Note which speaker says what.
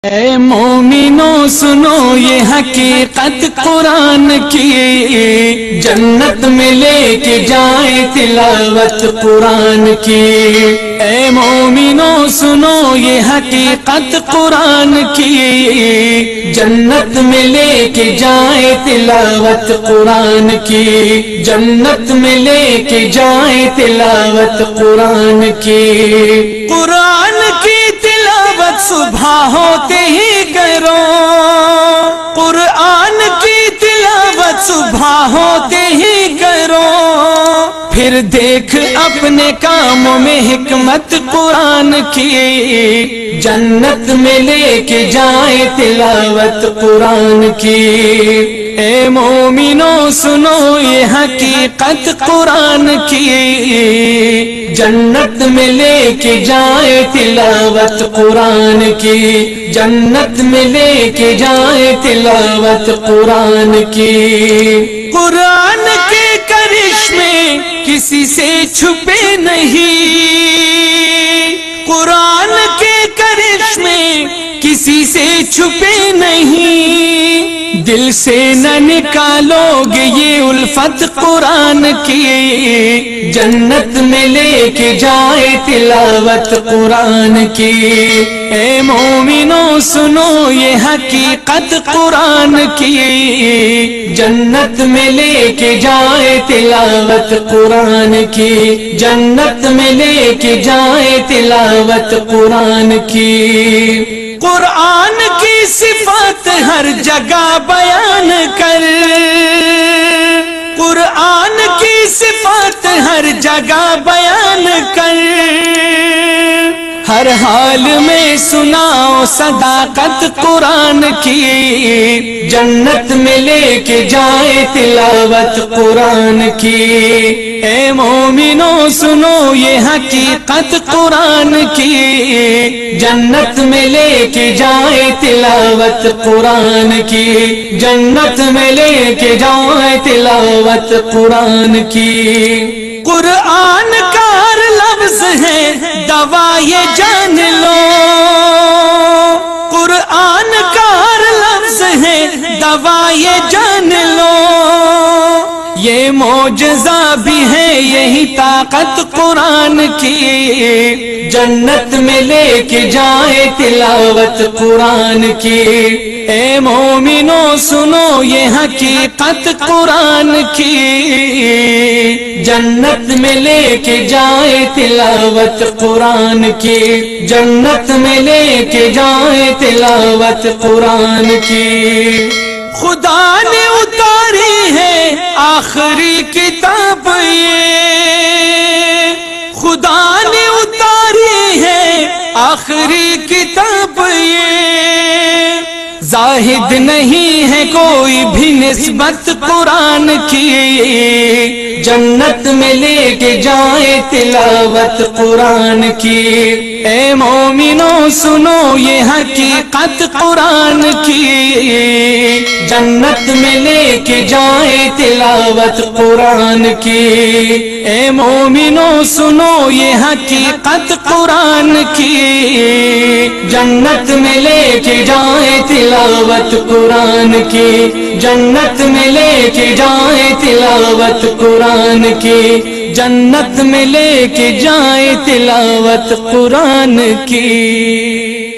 Speaker 1: اے مومنوں سنو یہ حقیقت قرآن کی، جنت میں لے کے جائیں تلاوت قرآن کی۔ اے مومنوں سنو یہ حقیقت قرآن کی، جنت میں لے کے جائیں تلاوت قرآن کی، جنت میں لے کے جائیں تلاوت قرآن کی۔ قرآن کی تلاوت صبح ہوتے ہی کرو، قرآن کی تلاوت صبح ہوتے ہی کرو، پھر دیکھ اپنے کاموں میں حکمت قرآن کی، جنت میں لے کے جائیں تلاوت قرآن کی۔ اے مومنوں سنو یہ حقیقت قرآن کی، جنت میں لے کے جائیں تلاوت قرآن کی، جنت میں لے کے جائیں تلاوت قرآن کی۔ قرآن کے کرشمے کسی سے چھپے نہیں، قرآن کے کرشمے کسی سے چھپے نہیں، دل سے نہ نکالو گے یہ الفت قرآن کی، جنت میں لے کے جائے تلاوت قرآن کی۔ اے مومنوں سنو یہ حقیقت قرآن کی، جنت میں لے کے جائے تلاوت قرآن کی، جنت میں لے کے جائے تلاوت قرآن کی۔ قرآن کی صفات ہر جگہ بیان کر، قرآن کی صفات ہر جگہ بیان کر، ہر حال میں سناؤ صداقت قرآن کی، جنت میں لے کے جائے تلاوت قرآن کی۔ اے مومنوں سنو یہ حقیقت قرآن کی، جنت میں لے کے جائے تلاوت قرآن کی، جنت میں لے کے جائے تلاوت قرآن کی۔ قرآن کا ہر لفظ ہے دوا یہ جان لو، قرآن کا ہر لفظ ہے دوا یہ جان لو، یہ معجزہ بھی ہے یہی طاقت قرآن کی، جنت میں لے کے جائے تلاوت قرآن کی۔ اے مومنوں سنو یہ حقیقت قرآن کی، جنت میں لے کے جائے تلاوت قرآن کی، جنت میں لے کے جائے تلاوت قرآن کی۔ خدا نے اتاری ہے آخری کتاب یہ، خدا نے اتاری ہے آخری کتاب یہ، زاہد نہیں ہے کوئی بھی نسبت قرآن کی، جنت میں لے کے جائے تلاوت قرآن کی۔ اے مومنوں سنو یہ حقیقت قرآن کی، جنت میں لے کے جائے تلاوت قرآن کی۔ اے مومنوں سنو یہ حقیقت قرآن کی، جنت میں لے کے جائے تلاوت قرآن کی، جنت میں لے کے جائے تلاوت قرآن کی، جنت میں لے کے جائے تلاوت قرآن کی۔